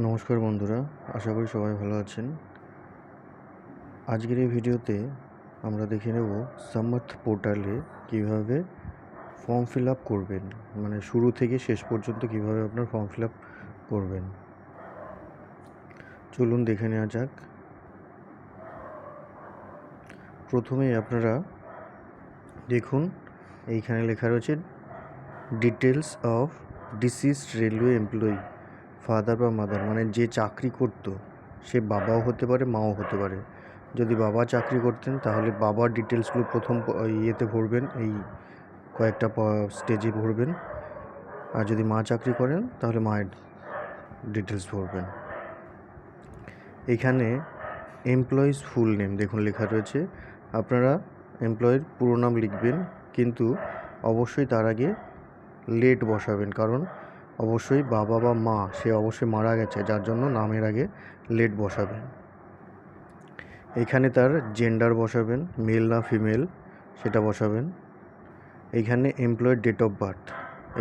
নমস্কার বন্ধুরা, আশা করি সবাই ভালো আছেন। আজকের এই ভিডিওতে আমরা দেখে নেব সামার্থ পোর্টালে কিভাবে ফর্ম ফিল আপ করবেন, মানে শুরু থেকে শেষ পর্যন্ত কিভাবে আপনার ফর্ম ফিল আপ করবেন। চলুন দেখে নেওয়া যাক। প্রথমেই আপনারা দেখুন, এইখানে লেখা রয়েছে details of deceased railway employee, father বা মাদার, মানে যে চাকরি করতো সে বাবাও হতে পারে মাও হতে পারে। যদি বাবা চাকরি করতেন তাহলে বাবার ডিটেলসগুলো প্রথম ইয়েতে ভরবেন, এই কয়েকটা স্টেজে ভরবেন। আর যদি মা চাকরি করেন তাহলে মায়ের ডিটেলস ভরবেন। এখানে এমপ্লয়িজ ফুল নেম দেখুন লেখা রয়েছে। আপনারা এমপ্লয়ের পুরো নাম লিখবেন, কিন্তু অবশ্যই তার আগে লেট বসাবেন, কারণ অবশ্যই বাবা বা মা সে অবশ্যই মারা গেছে, যার জন্য নামের আগে লেট বসাবেন। এখানে তার জেন্ডার বসাবেন, মেল না ফিমেল সেটা বসাবেন। এইখানে এমপ্লয়ের ডেট অফ বার্থ,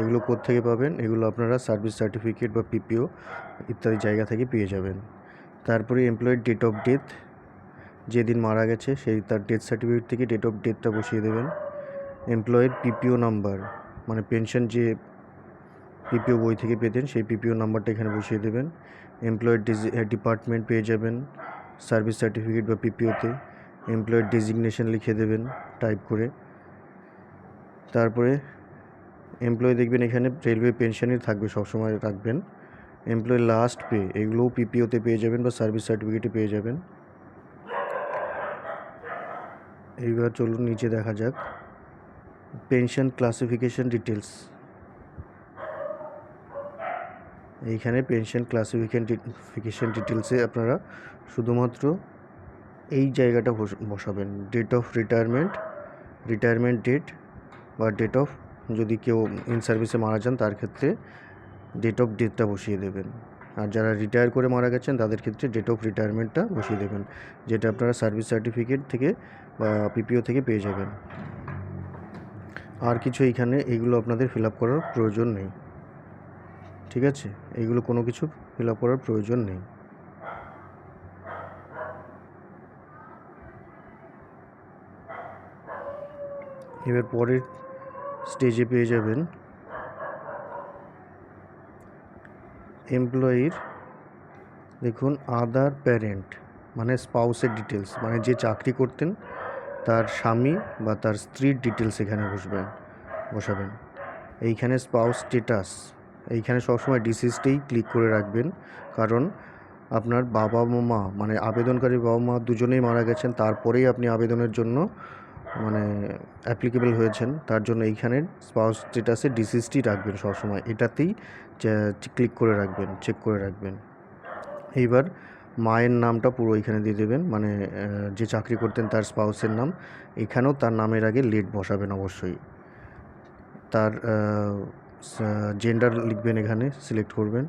এগুলো কোত্থেকে পাবেন? এগুলো আপনারা সার্ভিস সার্টিফিকেট বা পিপিও ইত্যাদি জায়গা থেকে পেয়ে যাবেন। তারপরে এমপ্লয়ের ডেট অফ ডেথ, যেদিন মারা গেছে সেই তার ডেথ সার্টিফিকেট থেকে ডেট অফ ডেথটা বসিয়ে দেবেন। এমপ্লয়ের পিপিও নাম্বার, মানে পেনশন যে পিপিও বই থেকে পেতেন সেই পিপিও নাম্বারটা এখানে বসিয়ে দেবেন। এমপ্লয়ের ডিপার্টমেন্ট পেয়ে যাবেন সার্ভিস সার্টিফিকেট বা পিপিওতে। এমপ্লয়ের ডেজিগনেশন লিখে দেবেন টাইপ করে। তারপরে এমপ্লয়ি দেখবেন এখানে রেলওয়ে পেনশনই থাকবে, সবসময় রাখবেন। এমপ্লয়ি লাস্ট পে, এগুলোও পিপিওতে পেয়ে যাবেন বা সার্ভিস সার্টিফিকেটে পেয়ে যাবেন। এইবার চলুন নিচে দেখা যাক পেনশন ক্লাসিফিকেশন ডিটেলস। এইখানে পেনশন ক্লাসিফিকেশন ডিটেলসে আপনারা শুধুমাত্র এই জায়গাটা বসাবেন, ডেট অফ রিটায়ারমেন্ট ডেট বা ডেট অফ, যদি কেউ ইন সার্ভিসে মারা যান তার ক্ষেত্রে ডেট অফ ডেথটা বসিয়ে দেবেন। আর যারা রিটায়ার করে মারা গেছেন তাদের ক্ষেত্রে ডেট অফ রিটায়ারমেন্টটা বসিয়ে দেবেন, যেটা আপনারা সার্ভিস সার্টিফিকেট থেকে বা পিপিও থেকে পেয়ে যাবেন। আর কিছু এইখানে এইগুলো আপনাদের ফিল আপ করার প্রয়োজন নেই, ঠিক আছে? এইগুলো কোনো কিছু ফিল আপ করার প্রয়োজন নেই। এবার পরের স্টেজে পেয়ে যাবেন এমপ্লয়ির, দেখুন আদার প্যারেন্ট, মানে স্পাউসের ডিটেলস, মানে যে চাকরি করতেন তার স্বামী বা তার স্ত্রীর ডিটেলস এখানে বসাবেন। এইখানে স্পাউস স্টেটাস, এইখানে সবসময় ডিসিজডেই ক্লিক করে রাখবেন, কারণ আপনার বাবা মা, মানে আবেদনকারী বাবা মা দুজনেই মারা গেছেন, তারপরেই আপনি আবেদনের জন্য মানে অ্যাপ্লিকেবল হয়েছেন, তার জন্য এইখানের স্পাউস স্টেটাসে ডিসিজটি রাখবেন সবসময়, এটাতেই ক্লিক করে রাখবেন, চেক করে রাখবেন। এইবার মায়ের নামটা পুরো এখানে দিয়ে দেবেন, মানে যে চাকরি করতেন তার স্পাউসের নাম, এখানেও তার নামের আগে লেট বসাবেন অবশ্যই। তার জেন্ডার লিখবেন, এখানে সিলেক্ট করবেন।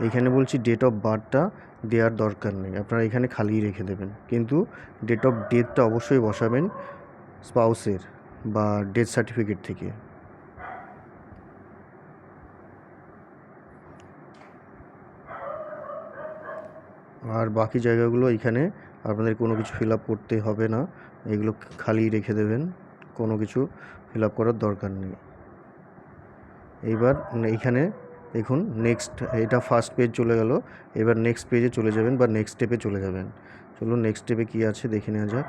এইখানে বলছি ডেট অফ বার্থটা দেওয়ার দরকার নেই, আপনারা এখানে খালিই রেখে দেবেন, কিন্তু ডেট অফ ডেথটা অবশ্যই বসাবেন স্পাউসের বা ডেথ সার্টিফিকেট থেকে। আর বাকি জায়গাগুলো এখানে আপনাদের কোনো কিছু ফিল আপ করতে হবে না, এগুলো খালি রেখে দেবেন, কোনো কিছু ফিল আপ করার দরকার নেই। এইবার এইখানে দেখুন নেক্সট, এটা ফার্স্ট পেজ চলে গেল, এবার নেক্সট পেজে চলে যাবেন বা নেক্সট স্টেপে চলে যাবেন। চলুন নেক্সট স্টেপে কী আছে দেখে নেওয়া যাক।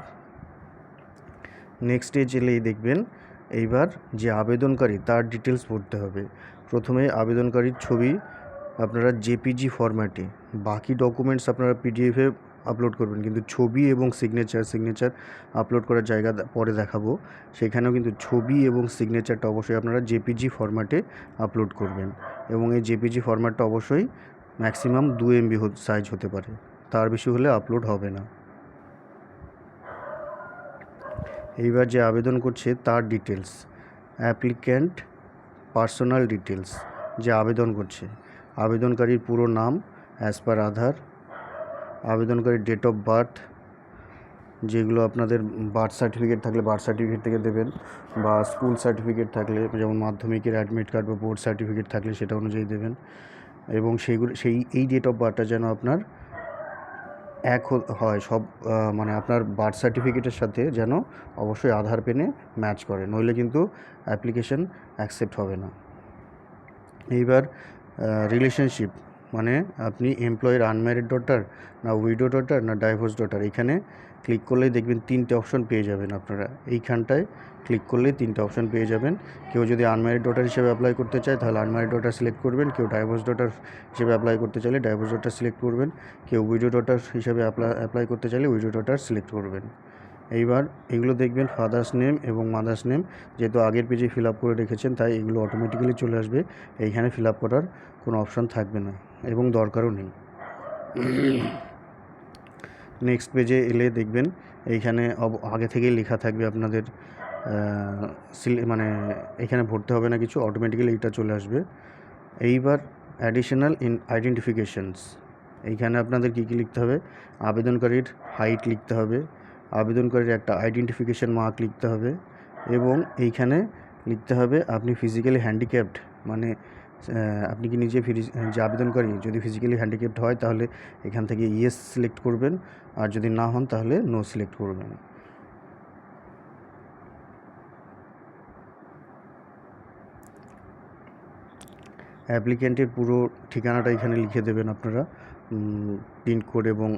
নেক্সট স্টেজ এলেই দেখবেন এইবার যে আবেদনকারী তার ডিটেলস ভরতে হবে। প্রথমে আবেদনকারীর ছবি আপনারা জেপিজি ফরম্যাটে, বাকি ডকুমেন্টস আপনারা পিডিএফে আপলোড করবেন, কিন্তু ছবি এবং সিগনেচার আপলোড করার জায়গা পরে দেখাবো, সেখানেও কিন্তু ছবি এবং সিগনেচারটা অবশ্যই আপনারা জেপিজি ফরম্যাটে আপলোড করবেন, এবং এই জেপিজি ফরম্যাটটা অবশ্যই ম্যাক্সিমাম 2 MB সাইজ হতে পারে, তার বেশি হলে আপলোড হবে না। এইবার যে আবেদন করছে তার ডিটেলস, অ্যাপ্লিক্যান্ট পার্সোনাল ডিটেলস, যে আবেদন করছে আবেদনকারীর পুরো নাম অ্যাজ পার আধার, আবেদনকারীর ডেট অফ বার্থ, যেগুলো আপনাদের বার্থ সার্টিফিকেট থাকলে বার্থ সার্টিফিকেট থেকে দেবেন, বা স্কুল সার্টিফিকেট থাকলে যেমন মাধ্যমিকের অ্যাডমিট কার্ড বা বোর্ড সার্টিফিকেট থাকলে সেটা অনুযায়ী দেবেন। এবং এই ডেট অফ বার্থটা যেন আপনার এক হয় সব, মানে আপনার বার্থ সার্টিফিকেটের সাথে যেন অবশ্যই আধার পেনে ম্যাচ করে, নইলে কিন্তু অ্যাপ্লিকেশন অ্যাকসেপ্ট হবে না। এইবার রিলেশনশিপ, মানে আপনি এমপ্লয়ের আনম্যারিড ডটার, না উইডো ডটার, না ডাইভোর্স ডটার, এখানে ক্লিক করলেই দেখবেন 3টে অপশন পেয়ে যাবেন আপনারা। এইখানটায় ক্লিক করলেই 3টে অপশন পেয়ে যাবেন। কেউ যদি আনম্যারিড ডটার হিসেবে অ্যাপ্লাই করতে চায় তাহলে আনম্যারিড ডটার সিলেক্ট করবেন, কেউ ডাইভোর্স ডটার হিসেবে অ্যাপ্লাই করতে চাইলে ডাইভোর্স ডটার সিলেক্ট করবেন, কেউ উইডো ডটার হিসেবে অ্যাপ্লাই করতে চাইলে উইডো ডটার সিলেক্ট করবেন। এইবার এগুলো দেখবেন ফাদার্স নেম এবং মাদার্স নেম, যেহেতু আগের পেজে ফিল আপ করে রেখেছেন তাই এগুলো অটোমেটিক্যালি চলে আসবে, এইখানে ফিল আপ করার কোনো অপশান থাকবে না এবং দরকারও নেই। নেক্সট পেজে এলে দেখবেন এইখানে আগে থেকেই লেখা থাকবে আপনাদের, মানে এখানে ভরতে হবে না কিছু, অটোমেটিক্যালি এইটা চলে আসবে। এইবার অ্যাডিশনাল আইডেন্টিফিকেশনস, এইখানে আপনাদের কী কী লিখতে হবে, আবেদনকারীর হাইট লিখতে হবে, আবেদনকারীর একটা আইডেন্টিফিকেশন মার্ক লিখতে হবে, এবং এইখানে লিখতে হবে আপনি ফিজিক্যালি হ্যান্ডিক্যাপড, মানে আপনি কি নিজে যে আবেদনকারী যদি ফিজিক্যালি হ্যান্ডিক্যাপড হয় তাহলে এখান থেকে ইয়েস সিলেক্ট করবেন, আর যদি না হন তাহলে নো সিলেক্ট করবেন। অ্যাপ্লিক্যান্টের পুরো ঠিকানাটা এখানে লিখে দেবেন আপনারা, পিনকোড এবং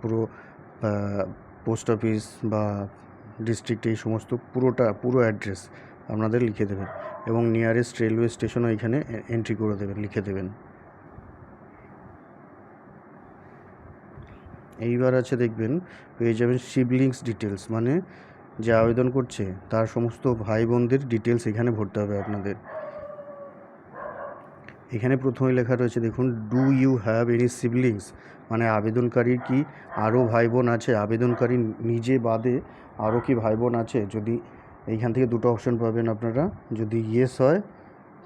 পুরো পোস্ট অফিস বা ডিস্ট্রিক্ট এই সমস্ত পুরো অ্যাড্রেস আপনাদের লিখে দেবেন, এবং নিয়ারেস্ট রেলওয়ে স্টেশনও এখানে এন্ট্রি করে দেবেন, লিখে দেবেন। এইবার আছে দেখবেন পেয়ে যাবেন সিবলিংস ডিটেলস, মানে যে আবেদন করছে তার সমস্ত ভাই বোনদের ডিটেলস এখানে ভরতে হবে আপনাদের। এখানে প্রথমে লেখা রয়েছে দেখুন, do you have any siblings, মানে আবেদনকারীর কি আরও ভাই বোন আছে, আবেদনকারী নিজে বাদে আরও কি ভাই বোন আছে। যদি এইখান থেকে দুটো অপশন পাবেন আপনারা, যদি ইয়েস হয়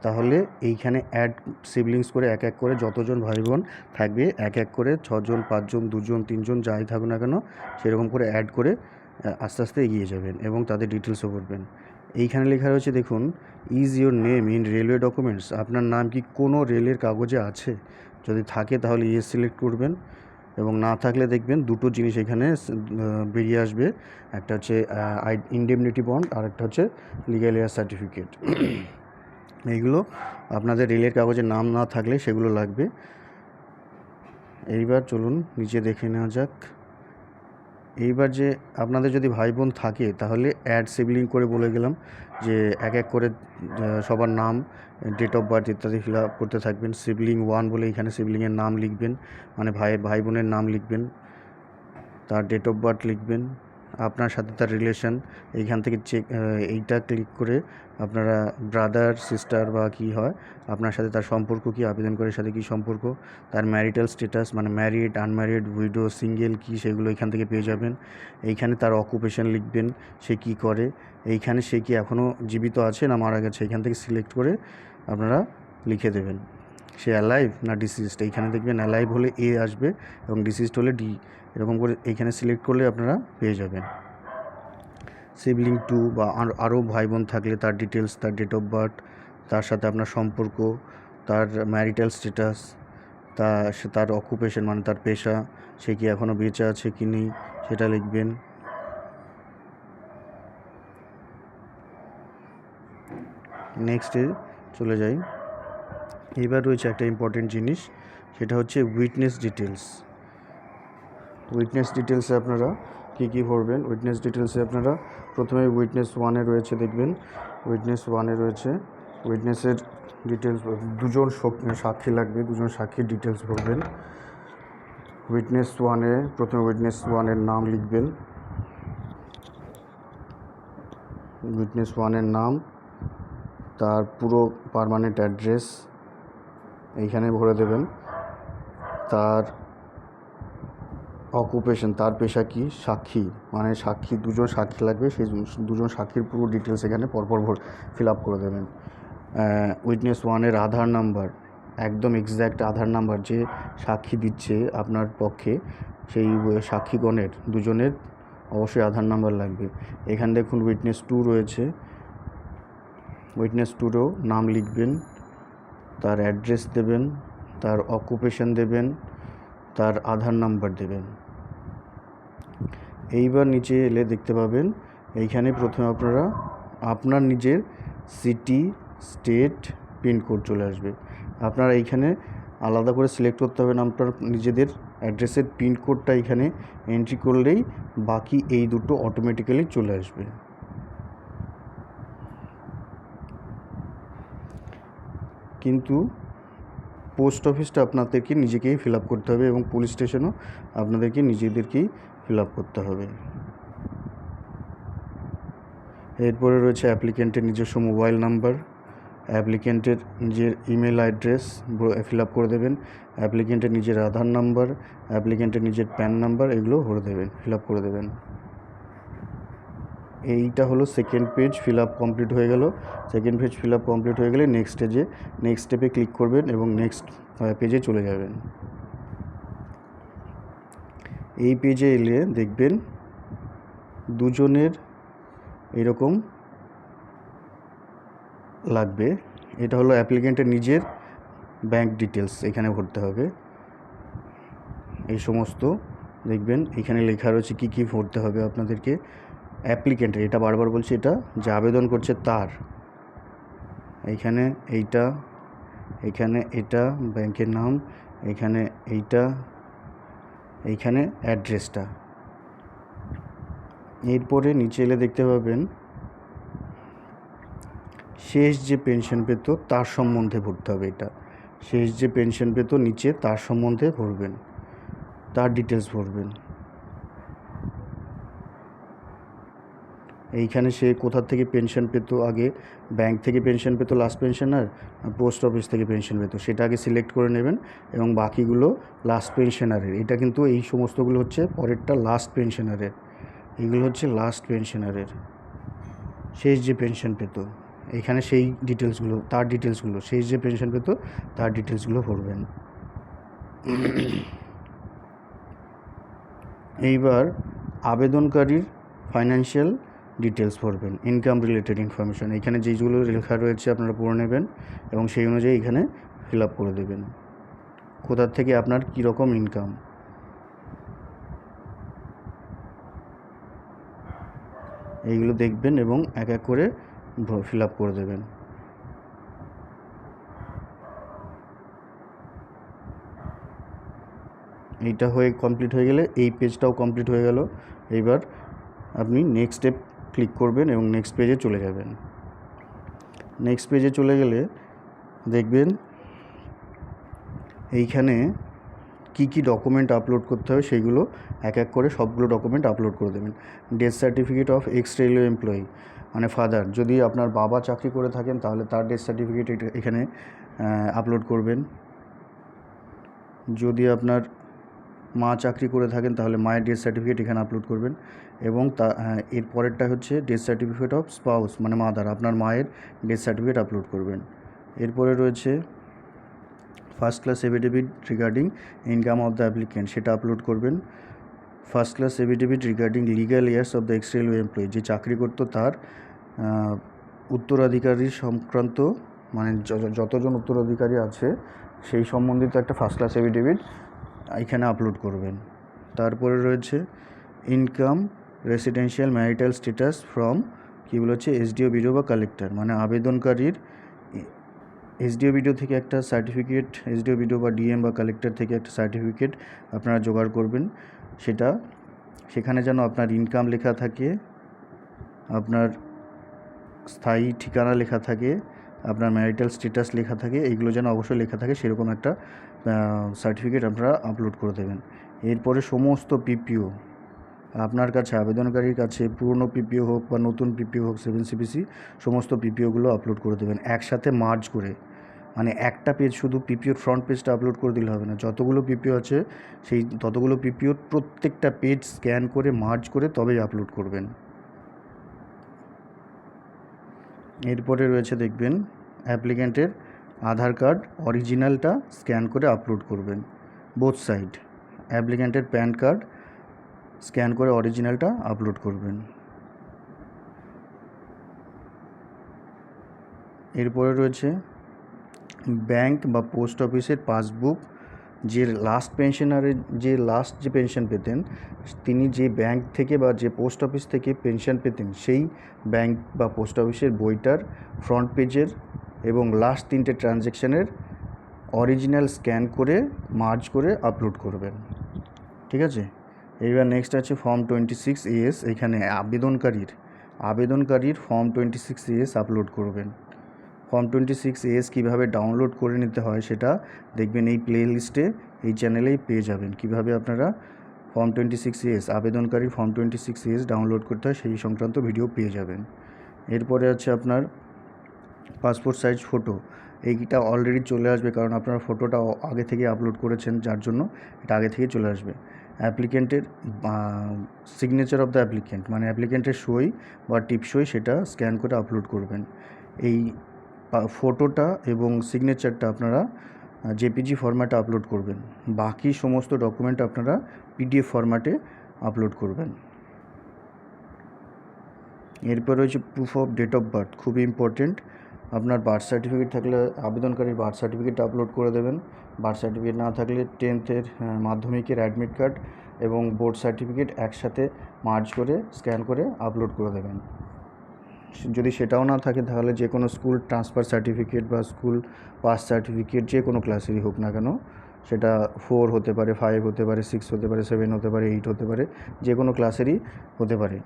তাহলে এইখানে অ্যাড সিবলিংস করে এক এক করে যতজন ভাই বোন থাকবে এক এক করে 6জন 5জন 2জন 3জন যাই থাকুক না কেন সেরকম করে অ্যাড করে আস্তে আস্তে এগিয়ে যাবেন এবং তাদের ডিটেলসও করবেন। এইখানে লেখা রয়েছে দেখুন, is your name in railway documents, আপনার নাম কি কোনো রেলের কাগজে আছে, যদি থাকে তাহলে ইয়েস সিলেক্ট করবেন, এবং না থাকলে দেখবেন দুটো জিনিস এখানে বেরিয়ে আসবে, একটা হচ্ছে ইনডেমনিটি বন্ড আর একটা হচ্ছে লিগ্যাল এয়ার সার্টিফিকেট। এইগুলো আপনাদের রেলের কাগজে নাম না থাকলে সেগুলো লাগবে। এইবার চলুন নিচে দেখে নেওয়া যাক। এইবার যে আপনাদের যদি ভাই বোন থাকে তাহলে অ্যাড সিবলিং করে বলে গেলাম যে এক এক করে সবার নাম, ডেট অফ বার্থ ইত্যাদি ফিল আপ করতে থাকবেন। সিবলিং 1 বলে এখানে সিবলিংয়ের নাম লিখবেন, মানে ভাই বোনের নাম লিখবেন, তার ডেট অফ বার্থ লিখবেন, আপনার সাথে তার রিলেশন, এইখান থেকে এইটা ক্লিক করে আপনারা ব্রাদার সিস্টার বা কী হয় আপনার সাথে তার সম্পর্ক কী, আবেদনকারীর সাথে কী সম্পর্ক, তার ম্যারিটাল স্ট্যাটাস মানে ম্যারিড আনম্যারিড উইডো সিঙ্গেল কী সেগুলো এখান থেকে পেয়ে যাবেন। এইখানে তার অকুপেশন লিখবেন, সে কী করে, এইখানে সে কি এখনও জীবিত আছে না মারা গেছে এখান থেকে সিলেক্ট করে আপনারা লিখে দেবেন। সে অ্যালাইভ না ডিসিজড, এইখানে দেখবেন অ্যালাইভ হলে এ আসবে এবং ডিসিজড হলে ডি, এরকম করে এইখানে সিলেক্ট করলে আপনারা পেয়ে যাবেন। সিবলিং 2 বা আরও ভাই বোন থাকলে তার ডিটেলস, তার ডেট অফ বার্থ, তার সাথে আপনার সম্পর্ক, তার ম্যারিটাল স্ট্যাটাস, তার অকুপেশন মানে তার পেশা, সে কি এখনও বেঁচে আছে কি নেই সেটা লিখবেন। নেক্সটে চলে যাই। এবার রয়েছে একটা ইম্পর্টেন্ট জিনিস, সেটা হচ্ছে উইটনেস ডিটেলস। উইটনেস ডিটেলসে আপনারা কী কী ভরবেন। উইটনেস ডিটেলসে আপনারা প্রথমে উইটনেস 1-এ রয়েছে দেখবেন, উইটনেস 1-এ রয়েছে উইটনেসের ডিটেলস, দুজন সাক্ষী লাগবে, দুজন সাক্ষীর ডিটেলস ভরবেন। উইটনেস 1-এ প্রথমে উইটনেস 1-এর নাম লিখবেন, উইটনেস 1-এর নাম, তার পুরো পার্মানেন্ট অ্যাড্রেস এইখানে ভরে দেবেন, তার অকুপেশন তার পেশা কি, সাক্ষী মানে সাক্ষী, দুজন সাক্ষী লাগবে, সেই দুজন সাক্ষীর পুরো ডিটেলস এখানে পরপর ফিল আপ করে দেবেন। উইটনেস 1-এর আধার নাম্বার, একদম এক্স্যাক্ট আধার নাম্বার, যে সাক্ষী দিচ্ছে আপনার পক্ষে সেই সাক্ষীগণের দুজনের অবশ্যই আধার নাম্বার লাগবে। এখানে দেখুন উইটনেস 2 রয়েছে, উইটনেস 2-রও নাম লিখবেন, তার অ্যাড্রেস দেবেন, তার অকুপেশন দেবেন, তার আধার নাম্বার দেবেন। এইবার নিচে এলে দেখতে পাবেন এইখানে প্রথমে আপনারা আপনার নিজের সিটি, স্টেট, পিনকোড চলে আসবে। আপনারা এইখানে আলাদা করে সিলেক্ট করতে হবে আপনার নিজেদের অ্যাড্রেসের পিনকোডটা এখানে এন্ট্রি করলেই বাকি এই দুটো অটোমেটিক্যালি চলে আসবে। কিন্তু পোস্ট অফিসটা আপনাদেরকে নিজেকেই ফিল আপ করতে হবে এবং পুলিশ স্টেশনও আপনাদেরকে নিজেদেরকেই ফিল আপ করতে হবে। এরপরে রয়েছে অ্যাপ্লিকেন্টের নিজস্ব মোবাইল নাম্বার, অ্যাপ্লিকেন্টের নিজের ইমেল অ্যাড্রেস ফিল আপ করে দেবেন, অ্যাপ্লিকেন্টের নিজের আধার নাম্বার, অ্যাপ্লিকেন্টের নিজের প্যান নাম্বার, এগুলো ভরে দেবেন, ফিল আপ করে দেবেন। এইটা হলো second page fill up complete হয়ে গেল। Second page fill up complete হয়ে গেলে নেক্সট স্টেপে ক্লিক করবেন এবং নেক্সট পেজে চলে যাবেন। এই পেজে এলে দেখবেন দুজনের এরকম লাগবে। এটা হলো অ্যাপ্লিকেন্টের নিজের ব্যাংক ডিটেলস এখানে ভরতে হবে। এই সমস্ত দেখবেন এখানে লেখা রয়েছে কী কী ভরতে হবে আপনাদেরকে। অ্যাপ্লিকেন্টের, এটা বারবার বলছি, এটা যে আবেদন করছে তার, এইখানে এইটা, এখানে এটা ব্যাংকের নাম, এখানে এইটা, এইখানে অ্যাড্রেসটা। এরপরে নিচে এলে দেখতে পাবেন শেষ যে পেনশন পেত তার সম্বন্ধে ভরতে হবে। এটা শেষ যে পেনশন পেত নিচে তার সম্বন্ধে ভরবেন, তার ডিটেলস ভরবেন। এইখানে সে কোথা থেকে পেনশন পেত, আগে ব্যাংক থেকে পেনশন পেত লাস্ট পেনশনার, পোস্ট অফিস থেকে পেনশন পেত, সেটা আগে সিলেক্ট করে নেবেন এবং বাকিগুলো লাস্ট পেনশনারের। এটা কিন্তু এই সমস্তগুলো হচ্ছে পরেরটা লাস্ট পেনশনারের, এগুলো হচ্ছে লাস্ট পেনশনারের শেষ যে পেনশন পেত। এখানে সেই ডিটেলসগুলো, তার ডিটেলসগুলো, শেষ যে পেনশন পেত তার ডিটেলসগুলো ভরবেন। এইবার আবেদনকারীর ফাইন্যান্সিয়াল ডিটেলস ভরবেন, ইনকাম রিলেটেড ইনফরমেশান। এখানে যেইগুলো লেখা রয়েছে আপনারা পড়ে নেবেন এবং সেই অনুযায়ী এখানে ফিল আপ করে দেবেন কোথার থেকে আপনার কীরকম ইনকাম। এইগুলো দেখবেন এবং এক এক করে ফিল আপ করে দেবেন। এইটা হয়ে কমপ্লিট হয়ে গেলে এই পেজটাও কমপ্লিট হয়ে গেল। এইবার আপনি নেক্সট স্টেপ ক্লিক করবেন এবং নেক্সট পেজে চলে যাবেন। নেক্সট পেজে চলে গেলে দেখবেন এইখানে কি কি ডকুমেন্ট আপলোড করতে হবে সেইগুলো এক এক করে সবগুলো ডকুমেন্ট আপলোড করে দেবেন। Death certificate of x railway employee, মানে ফাদার, যদি আপনার বাবা চাকরি করে থাকেন তাহলে তার ডেথ সার্টিফিকেট এখানে আপলোড করবেন। যদি আপনার মা চাকরি করে থাকেন তাহলে মায়ের ডেথ সার্টিফিকেট এখানে আপলোড করবেন। এবং এর পরেরটা হচ্ছে ডেথ সার্টিফিকেট অফ স্পাউস, মানে মাদার, আপনার মায়ের ডেথ সার্টিফিকেট আপলোড করবেন। এরপরে রয়েছে first class affidavit regarding income of the applicant, সেটা আপলোড করবেন। First class affidavit regarding legal years of the x railway employee, যে চাকরি করতো তার উত্তরাধিকারী সংক্রান্ত, মানে যতজন উত্তরাধিকারী আছে সেই সম্বন্ধিত একটা ফার্স্ট ক্লাস এফিডেভিট এখানে আপলোড করবেন। তারপরে রয়েছে income residential marital status form, কীগুলো হচ্ছে এসডিও, বিডিও বা কালেক্টর, মানে আবেদনকারীর এসডিও, বিডিও থেকে একটা সার্টিফিকেট, এসডিও, বিডিও বা ডিএম বা কালেক্টর থেকে একটা সার্টিফিকেট আপনারা জোগাড় করবেন। সেখানে যেন আপনার ইনকাম লেখা থাকে, আপনার স্থায়ী ঠিকানা লেখা থাকে, আপনার ম্যারিটাল স্ট্যাটাস লেখা থাকে, এইগুলো যেন অবশ্যই লেখা থাকে সেরকম একটা সার্টিফিকেট আপনারা আপলোড করে দেবেন। এরপরে সমস্ত পিপিও আপনার কাছে, আবেদনকারীর কাছে, পুরনো পিপিও হোক বা নতুন পিপিও হোক, 7CPC সমস্ত পিপিওগুলো আপলোড করে দেবেন একসাথে মার্জ করে। মানে একটা পেজ শুধু পিপিওর ফ্রন্ট পেজটা আপলোড করে দিলে হবে না, যতগুলো পিপিও আছে সেই ততগুলো পিপিওর প্রত্যেকটা পেজ স্ক্যান করে মার্জ করে তবেই আপলোড করবেন। এরপরে রয়েছে দেখবেন অ্যাপ্লিক্যান্টের আধার কার্ড অরিজিনালটা স্ক্যান করে আপলোড করবেন বোথ সাইড। অ্যাপ্লিক্যান্টের প্যান কার্ড স্ক্যান করে অরিজিনালটা আপলোড করবেন। এরপরে রয়েছে ব্যাংক বা পোস্ট অফিসের পাসবুক, যে লাস্ট পেনশনারের যে পেনশন পেতেন তিনি যে ব্যাংক থেকে বা যে পোস্ট অফিস থেকে পেনশন পেতেন সেই ব্যাংক বা পোস্ট অফিসের বইটার ফ্রন্ট পেজের এবং লাস্ট 3টে ট্রানজ্যাকশানের অরিজিনাল স্ক্যান করে মার্জ করে আপলোড করবেন। ঠিক আছে, এইবার নেক্সট আছে ফর্ম 26AS। এখানে আবেদনকারীর ফর্ম 26AS আপলোড করবেন। ফর্ম 26AS কীভাবে ডাউনলোড করে নিতে হয় সেটা দেখবেন এই প্লে লিস্টে, এই চ্যানেলেই পেয়ে যাবেন। কীভাবে আপনারা ফর্ম 26AS আবেদনকারীর ফর্ম 26AS ডাউনলোড করতে হয় সেই সংক্রান্ত ভিডিও পেয়ে যাবেন। এরপরে আছে আপনার পাসপোর্ট সাইজ ফটো। এইটা অলরেডি চলে আসবে, কারণ আপনারা ফটোটা আগে থেকে আপলোড করেছেন, যার জন্য এটা আগে থেকে চলে আসবে। অ্যাপ্লিকেন্টের সিগনেচার অফ দ্য অ্যাপ্লিকেন্ট, মানে অ্যাপ্লিকেন্টের সই বা টিপসই, সেটা স্ক্যান করে আপলোড করবেন। এই ফটোটা এবং সিগনেচারটা আপনারা জেপিজি ফরম্যাটে আপলোড করবেন। বাকি সমস্ত ডকুমেন্ট আপনারা পিডিএফ ফরম্যাটে আপলোড করবেন। এরপর রয়েছে proof of date of birth, খুবই ইম্পর্টেন্ট। আপনার বার্থ সার্টিফিকেট থাকলে আবেদনকারীর বার্থ সার্টিফিকেট আপলোড করে দেবেন। বার্থ সার্টিফিকেট না থাকলে 10th মাধ্যমিকের অ্যাডমিট কার্ড এবং বোর্ড সার্টিফিকেট একসাথে মার্জ করে স্ক্যান করে আপলোড করে দেবেন। যদি সেটাও না থাকে তাহলে যে কোনো স্কুল ট্রান্সফার সার্টিফিকেট বা স্কুল পাস সার্টিফিকেট যে কোনো ক্লাসেরই হোক না কেন, সেটা 4 হতে পারে, 5 হতে পারে, 6 হতে পারে, 7 হতে পারে, 8 হতে পারে, যে কোনো ক্লাসেরই হতে পারে।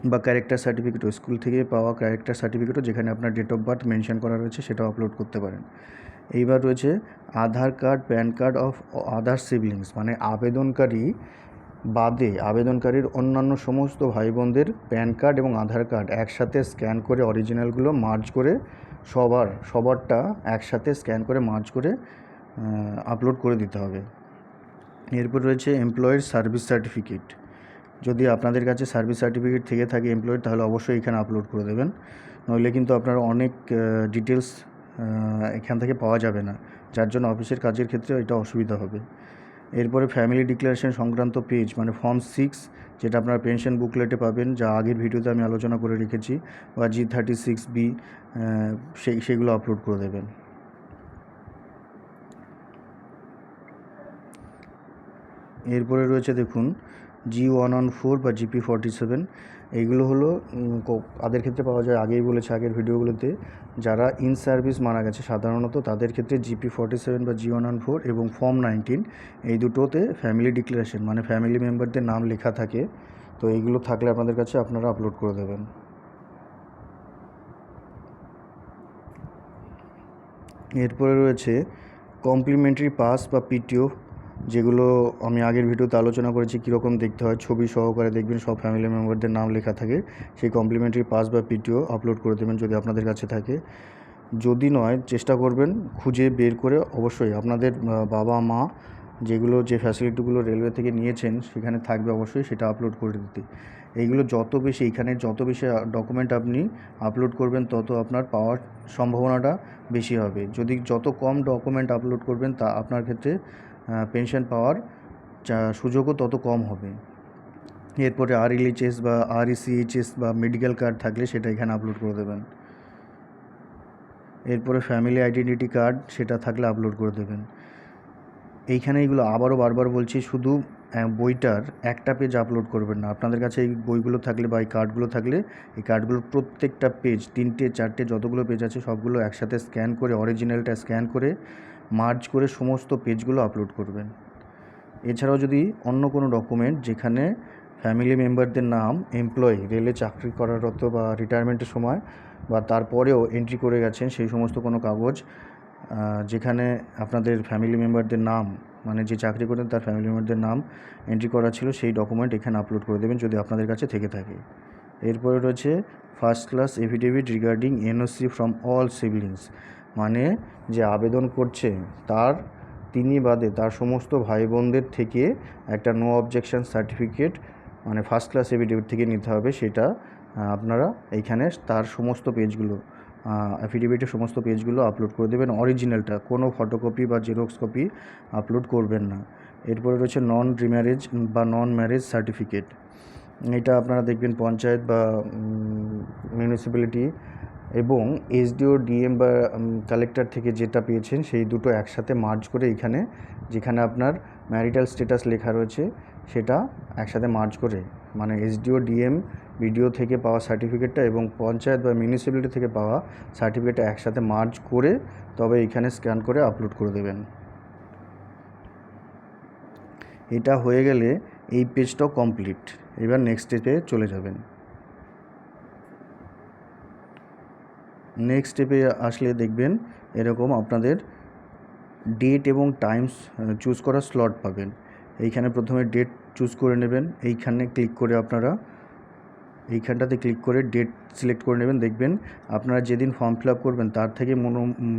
বা ক্যারেক্টার সার্টিফিকেটও, স্কুল থেকে পাওয়া ক্যারেক্টার সার্টিফিকেটও যেখানে আপনার ডেট অফ বার্থ মেনশন করা রয়েছে সেটাও আপলোড করতে পারেন। এইবার রয়েছে Aadhaar card, PAN card of other siblings, মানে আবেদনকারীর অন্যান্য সমস্ত ভাই বোনদের প্যান কার্ড এবং আধার কার্ড একসাথে স্ক্যান করে অরিজিনালগুলো মার্জ করে সবারটা একসাথে স্ক্যান করে মার্জ করে আপলোড করে দিতে হবে। এরপর রয়েছে এমপ্লয়ের সার্ভিস সার্টিফিকেট। যদি আপনাদের কাছে সার্ভিস সার্টিফিকেট থেকে থাকে এমপ্লয়ের, তাহলে অবশ্যই এখানে আপলোড করে দেবেন, নইলে কিন্তু আপনার অনেক ডিটেলস এখান থেকে পাওয়া যাবে না, যার জন্য অফিসের কাজের ক্ষেত্রে এটা অসুবিধা হবে। এরপরে ফ্যামিলি ডিক্লারেশন সংক্রান্ত পেজ, মানে ফর্ম 6, যেটা আপনার পেনশন বুকলেটে পাবেন, যা আগের ভিডিওতে আমি আলোচনা করে রেখেছি, বা G36B, সেগুলো আপলোড করে দেবেন। এরপরে রয়েছে দেখুন G114 বা GP47। এইগুলো হলো তাদের ক্ষেত্রে পাওয়া যায়, আগেই বলেছে আগের ভিডিওগুলোতে, যারা ইন সার্ভিস মারা গেছে সাধারণত তাদের ক্ষেত্রে GP47 বা G114 এবং ফর্ম 19, এই দুটোতে ফ্যামিলি ডিক্লারেশন, মানে ফ্যামিলি মেম্বারদের নাম লেখা থাকে। তো এইগুলো থাকলে আপনাদের কাছে আপনারা আপলোড করে দেবেন। এরপরে রয়েছে কমপ্লিমেন্টারি পাস বা পিটিও, যেগুলো আমি আগের ভিডিওতে আলোচনা করেছি কীরকম দেখতে হয়, ছবি সহকারে দেখবেন, সব ফ্যামিলি মেম্বারদের নাম লেখা থাকে। সেই কমপ্লিমেন্টারি পাস বা পিটিও আপলোড করে দেবেন যদি আপনাদের কাছে থাকে। যদি নয়, চেষ্টা করবেন খুঁজে বের করে, অবশ্যই আপনাদের বাবা মা যে ফ্যাসিলিটিগুলো রেলওয়ে থেকে নিয়েছেন সেখানে থাকবে, অবশ্যই সেটা আপলোড করে দিতে। এইগুলো যত বেশি ডকুমেন্ট আপনি আপলোড করবেন তত আপনার পাওয়ার সম্ভাবনাটা বেশি হবে। যদি যত কম ডকুমেন্ট আপলোড করবেন তা আপনার ক্ষেত্রে পেনশন পাওয়ার সুযোগও তত কম হবে। এরপরে RLHS বা RECHS বা মেডিকেল কার্ড থাকলে সেটা এখানে আপলোড করে দেবেন। এরপরে ফ্যামিলি আইডেন্টিটি কার্ড, সেটা থাকলে আপলোড করে দেবেন। এইখানে এইগুলো আবারও বারবার বলছি, শুধু বইটার একটা পেজ আপলোড করবেন না। আপনাদের কাছে এই বইগুলো থাকলে বা এই কার্ডগুলো থাকলে, এই কার্ডগুলোর প্রত্যেকটা পেজ, 3টে 4টে যতগুলো পেজ আছে সবগুলো একসাথে স্ক্যান করে, অরিজিনালটা স্ক্যান করে মার্জ করে সমস্ত পেজগুলো আপলোড করবেন। এছাড়াও যদি অন্য কোনো ডকুমেন্ট যেখানে ফ্যামিলি মেম্বারদের নাম, এমপ্লয়ি, রেলে চাকরি করারত বা রিটায়ারমেন্টের সময় বা তারপরেও এন্ট্রি করে গেছেন, সেই সমস্ত কোনো কাগজ যেখানে আপনাদের ফ্যামিলি মেম্বারদের নাম, মানে যে চাকরি করেন তার ফ্যামিলি মেম্বারদের নাম এন্ট্রি করা ছিল, সেই ডকুমেন্ট এখানে আপলোড করে দেবেন যদি আপনাদের কাছে থেকে থাকে। এরপরে রয়েছে first class affidavit regarding NOC from all siblings, মানে যে আবেদন করছে তিনি বাদে তার সমস্ত ভাই বোনদের থেকে একটা নো অবজেকশন সার্টিফিকেট, মানে ফার্স্ট ক্লাস এফিডেভিট থেকে নিতে হবে। সেটা আপনারা এইখানে তার সমস্ত পেজগুলো, অ্যাফিডেভিটের সমস্ত পেজগুলো আপলোড করে দেবেন, অরিজিনালটা, কোনো ফটোকপি বা জেরক্স কপি আপলোড করবেন না। এরপরে রয়েছে নন রিম্যারেজ বা নন ম্যারেজ সার্টিফিকেট। এটা আপনারা দেখবেন পঞ্চায়েত বা মিউনিসিপ্যালিটি এবং এসডিও ডিএম বা কালেক্টর থেকে যেটা পেয়েছেন সেই দুটো একসাথে মার্জ করে এখানে যেখানে আপনার ম্যারিটাল স্ট্যাটাস লেখা রয়েছে সেটা একসাথে মার্জ করে, মানে এসডিও ডিএম বিডিও থেকে পাওয়া সার্টিফিকেটটা এবং পঞ্চায়েত বা মিউনিসিপ্যালিটি থেকে পাওয়া সার্টিফিকেটটা একসাথে মার্জ করে তবে এখানে স্ক্যান করে আপলোড করে দেবেন। এটা হয়ে গেলে এই পেজটাও কমপ্লিট। এবার নেক্সট স্টেপে চলে যাবেন। নেক্সট স্টেপে আসলে দেখবেন এরকম আপনাদের ডেট এবং টাইমস চুজ করার স্লট পাবেন। এইখানে প্রথমে ডেট চুজ করে নেবেন, এইখানে ক্লিক করে আপনারা এইখানটাতে ক্লিক করে ডেট সিলেক্ট করে নেবেন। দেখবেন আপনারা যেদিন ফর্ম ফিল আপ করবেন তার থেকে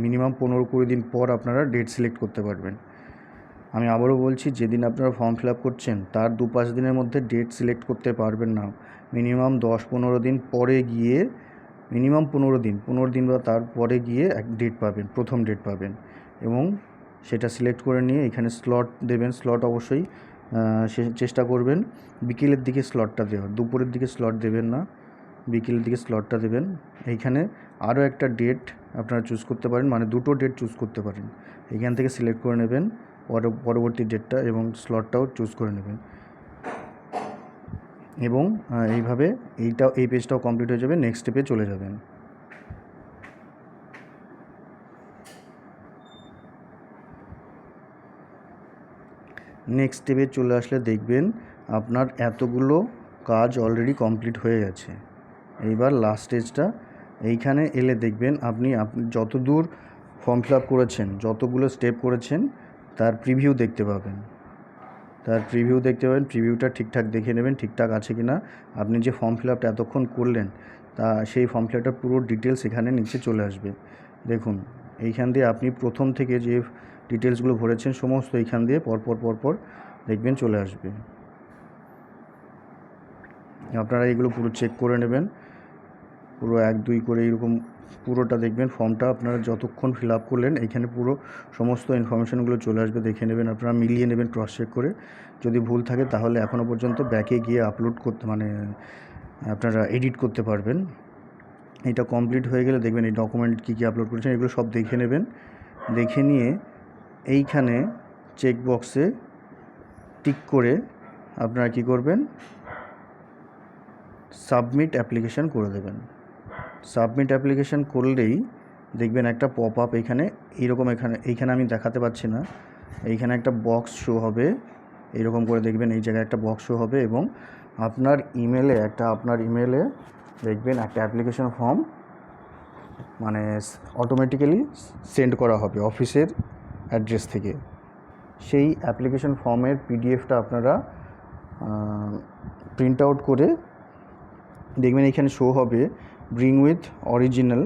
মিনিমাম 15-20 দিন পর আপনারা ডেট সিলেক্ট করতে পারবেন। আমি আবারও বলছি, যেদিন আপনারা ফর্ম ফিল আপ করছেন তার 2-5 দিনের মধ্যে ডেট সিলেক্ট করতে পারবেন না। মিনিমাম 10-15 দিন পরে গিয়ে, মিনিমাম 15 দিন বা তারপরে গিয়ে এক ডেট পাবেন, প্রথম ডেট পাবেন এবং সেটা সিলেক্ট করে নিয়ে এখানে স্লট দেবেন। স্লট অবশ্যই চেষ্টা করবেন বিকেলের দিকে স্লটটা দেওয়ার, দুপুরের দিকে স্লট দেবেন না, বিকেলের দিকে স্লটটা দেবেন। এইখানে আরও একটা ডেট আপনারা চুজ করতে পারেন, মানে দুটো ডেট চুজ করতে পারেন। এইখান থেকে সিলেক্ট করে নেবেন পরবর্তী ডেটটা এবং স্লটটাও চুজ করে নেবেন এবং এইভাবে এই পেজটাও কমপ্লিট হয়ে যাবে। নেক্সট স্টেপে চলে যাবেন। নেক্সট স্টেপে চলে আসলে দেখবেন আপনার এতগুলো কাজ অলরেডি কমপ্লিট হয়ে গেছে। এইবার লাস্ট স্টেজটা, এইখানে এলে দেখবেন আপনি যত দূর ফর্ম ফিল আপ করেছেন, যতগুলো স্টেপ করেছেন তার প্রিভিউ দেখতে পাবেন। প্রিভিউটা ঠিকঠাক দেখে নেবেন, ঠিকঠাক আছে কি না। আপনি যে ফর্ম ফিল আপটা এতক্ষণ করলেন তা সেই ফর্ম ফিল আপটার পুরো ডিটেলস এখানে নিচে চলে আসবে। দেখুন এইখান দিয়ে আপনি প্রথম থেকে যে ডিটেলসগুলো ভরেছেন সমস্ত এইখান দিয়ে পরপর দেখবেন চলে আসবে। আপনারা এগুলো পুরো চেক করে নেবেন, পুরো 1-2 করে এইরকম পুরোটা দেখবেন। ফর্মটা আপনারা যতক্ষণ ফিল আপ করলেন এইখানে পুরো সমস্ত ইনফরমেশানগুলো চলে আসবে, দেখে নেবেন, আপনারা মিলিয়ে নেবেন ক্রস চেক করে। যদি ভুল থাকে তাহলে এখনও পর্যন্ত ব্যাকে গিয়ে আপলোড করতে, মানে আপনারা এডিট করতে পারবেন। এটা কমপ্লিট হয়ে গেলে দেখবেন এই ডকুমেন্ট কী আপলোড করেছেন এগুলো সব দেখে নেবেন। দেখে নিয়ে এইখানে চেক বক্সে টিক করে আপনারা কী করবেন, সাবমিট অ্যাপ্লিকেশান করে দেবেন। সাবমিট অ্যাপ্লিকেশান করলেই দেখবেন একটা পপ আপ এখানে এইরকম, এইখানে আমি দেখাতে পাচ্ছি না, এইখানে একটা বক্স শো হবে এইরকম করে, দেখবেন এই জায়গায় একটা বক্স শো হবে এবং আপনার ইমেলে দেখবেন একটা অ্যাপ্লিকেশন ফর্ম মানে অটোমেটিক্যালি সেন্ড করা হবে অফিসের অ্যাড্রেস থেকে। সেই অ্যাপ্লিকেশন ফর্মের পিডিএফটা আপনারা প্রিন্ট আউট করে দেখবেন এখানে শো হবে ব্রিং উইথ অরিজিনাল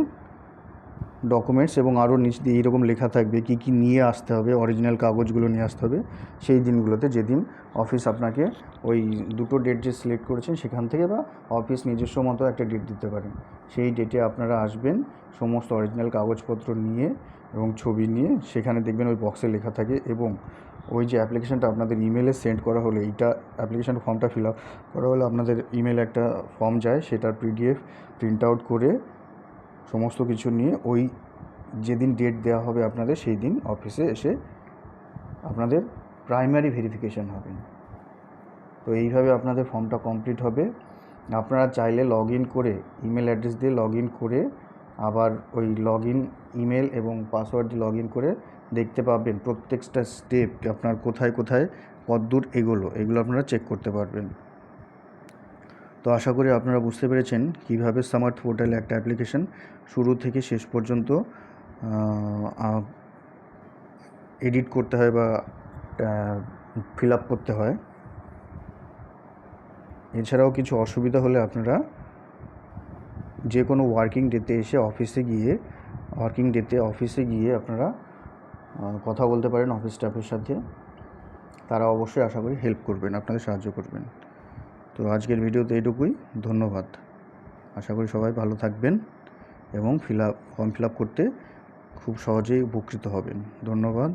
ডকুমেন্টস এবং আরও নিচ দিয়ে এইরকম লেখা থাকবে কী কী নিয়ে আসতে হবে, অরিজিনাল কাগজগুলো নিয়ে আসতে হবে সেই দিনগুলোতে, যেদিন অফিস আপনাকে ওই দুটো ডেট যে সিলেক্ট করেছেন সেখান থেকে বা অফিস নিজস্ব মতো একটা ডেট দিতে পারেন, সেই ডেটে আপনারা আসবেন সমস্ত অরিজিনাল কাগজপত্র নিয়ে এবং ছবি নিয়ে। সেখানে দেখবেন ওই বক্সে লেখা থাকে এবং ওই যে অ্যাপ্লিকেশানটা আপনাদের ইমেলে সেন্ড করা হলে, এইটা অ্যাপ্লিকেশান ফর্মটা ফিল আপ করা হলে আপনাদের ইমেলে একটা ফর্ম যায়, সেটার পিডিএফ প্রিন্ট আউট করে সমস্ত কিছু নিয়ে ওই যেদিন ডেট দেওয়া হবে আপনাদের সেই দিন অফিসে এসে আপনাদের প্রাইমারি ভেরিফিকেশান হবে। তো এইভাবে আপনাদের ফর্মটা কমপ্লিট হবে। আপনারা চাইলে লগ ইন করে ইমেল অ্যাড্রেস দিয়ে লগ ইন করে আবার ওই লগ ইন ইমেল এবং পাসওয়ার্ড দিয়ে লগ ইন করে দেখতে পাবেন প্রত্যেকটা স্টেপ আপনার কোথায় কতদূর এগুলো আপনারা চেক করতে পারবেন। তো আশা করি আপনারা বুঝতে পেরেছেন কীভাবে সামার্থ পোর্টালে একটা অ্যাপ্লিকেশান শুরু থেকে শেষ পর্যন্ত এডিট করতে হয় বা ফিল আপ করতে হয়। এছাড়াও কিছু অসুবিধা হলে আপনারা যে কোনো ওয়ার্কিং ডেতে অফিসে গিয়ে আপনারা কথা বলতে পারেন অফিস স্টাফের সাথে। তারা অবশ্যই আশা করি হেল্প করবেন, আপনাদের সাহায্য করবেন। তো আজকের ভিডিওতে এইটুকুই, ধন্যবাদ। আশা করি সবাই ভালো থাকবেন এবং ফর্ম ফিল আপ করতে খুব সহজেই উপকৃত হবেন। ধন্যবাদ।